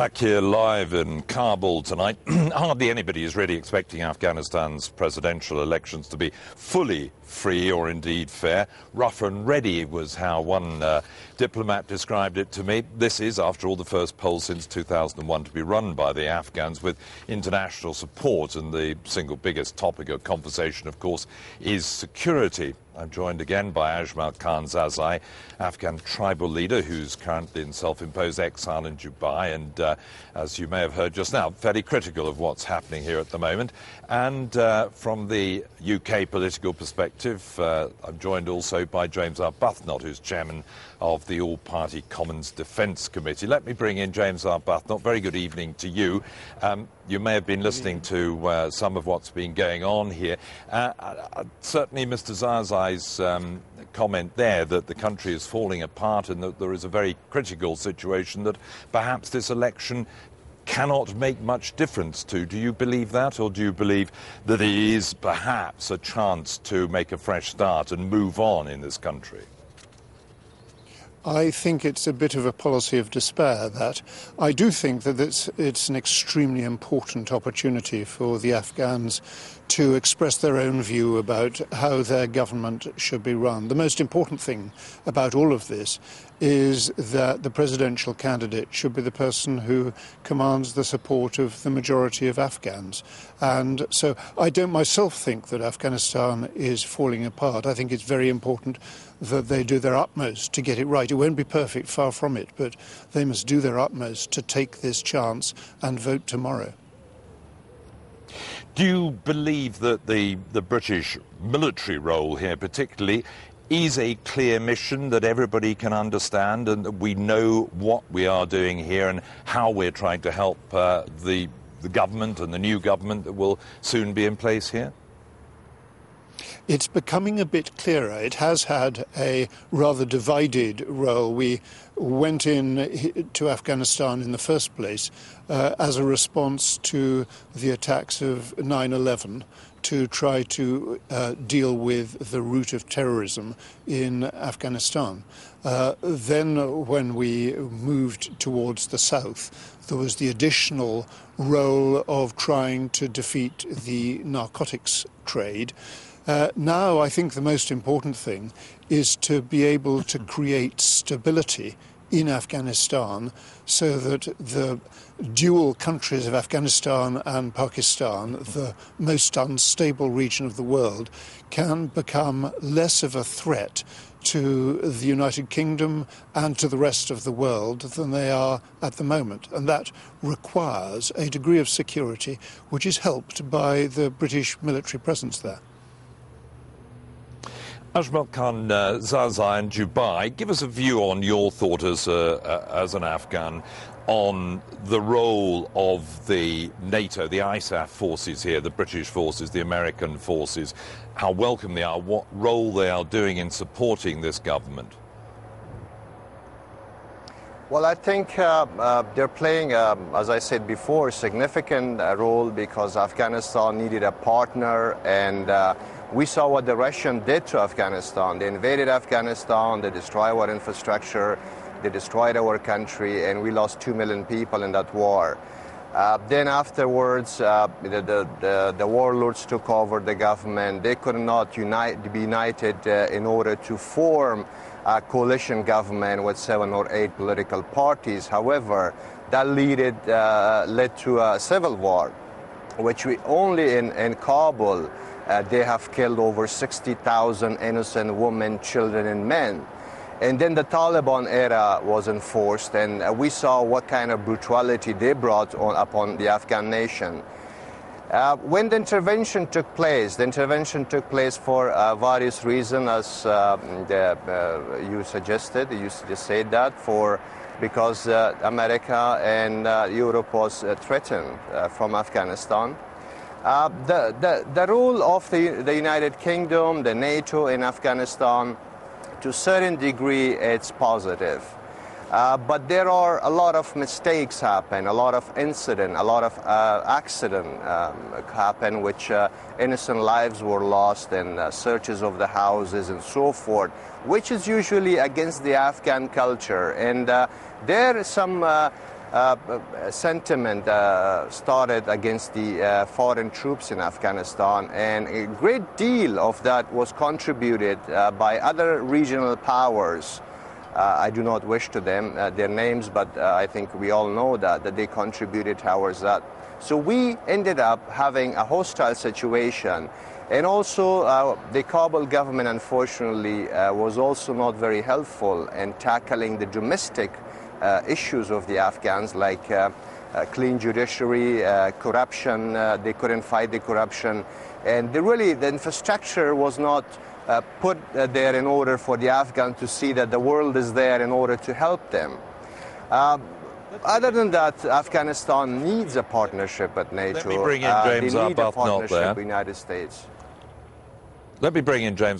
Back here live in Kabul tonight. Hardly anybody is really expecting Afghanistan's presidential elections to be fully free or indeed fair. Rough and ready was how one diplomat described it to me. This is, after all, the first poll since 2001 to be run by the Afghans with international support, and the single biggest topic of conversation, of course, is security. I'm joined again by Ajmal Khan Zazai, Afghan tribal leader who's currently in self-imposed exile in Dubai and, as you may have heard just now, fairly critical of what's happening here at the moment. And from the UK political perspective, I'm joined also by James Arbuthnot, who's chairman of the All-Party Commons Defence Committee. Let me bring in James Arbuthnot. Very good evening to you. You may have been listening to some of what's been going on here. Certainly Mr. Zazai's comment there that the country is falling apart and that there is a very critical situation that perhaps this election cannot make much difference to. Do you believe that, or do you believe that it is perhaps a chance to make a fresh start and move on in this country? I think it's a bit of a policy of despair, that. I do think that it's an extremely important opportunity for the Afghans to express their own view about how their government should be run. The most important thing about all of this is that the presidential candidate should be the person who commands the support of the majority of Afghans. And so I don't myself think that Afghanistan is falling apart. I think it's very important that they do their utmost to get it right. It won't be perfect, far from it, but they must do their utmost to take this chance and vote tomorrow. Do you believe that the British military role here particularly is a clear mission that everybody can understand, and that we know what we are doing here and how we're trying to help the government and the new government that will soon be in place here? It's becoming a bit clearer. It has had a rather divided role. We went in to Afghanistan in the first place as a response to the attacks of 9/11 to try to deal with the root of terrorism in Afghanistan. Then when we moved towards the south, there was the additional role of trying to defeat the narcotics trade. Now I think the most important thing is to be able to create stability in Afghanistan so that the dual countries of Afghanistan and Pakistan, the most unstable region of the world, can become less of a threat to the United Kingdom and to the rest of the world than they are at the moment. And that requires a degree of security which is helped by the British military presence there. Ajmal Khan Zazai in Dubai, give us a view on your thought as an Afghan on the role of the NATO, the ISAF forces here, the British forces, the American forces, how welcome they are, what role they are doing in supporting this government. Well, I think they're playing, as I said before, a significant role because Afghanistan needed a partner, and we saw what the Russians did to Afghanistan. They invaded Afghanistan, they destroyed our infrastructure, they destroyed our country, and we lost 2 million people in that war. Then afterwards, the warlords took over the government. They could not be united in order to form a coalition government with 7 or 8 political parties. However, that led to a civil war, which we only in Kabul, they have killed over 60,000 innocent women, children, and men. And then the Taliban era was enforced, and we saw what kind of brutality they brought upon the Afghan nation. When the intervention took place for various reasons, as you suggested. You just said that, because America and Europe was threatened from Afghanistan. The role of the United Kingdom, the NATO in Afghanistan, to a certain degree, it's positive. But there are a lot of mistakes happen, a lot of incidents, a lot of accidents happen, which innocent lives were lost, and searches of the houses and so forth, which is usually against the Afghan culture. And there is some sentiment started against the foreign troops in Afghanistan, and a great deal of that was contributed by other regional powers. I do not wish to them their names, but I think we all know that they contributed towards that. So we ended up having a hostile situation. And also, the Kabul government, unfortunately, was also not very helpful in tackling the domestic issues of the Afghans, like clean judiciary, corruption. They couldn't fight the corruption. And the infrastructure was not put there in order for the Afghans to see that the world is there in order to help them. Other than that, Afghanistan needs a partnership with NATO. Let me bring in James they need a Arbuthnot partnership there. with the United States. Let me bring in James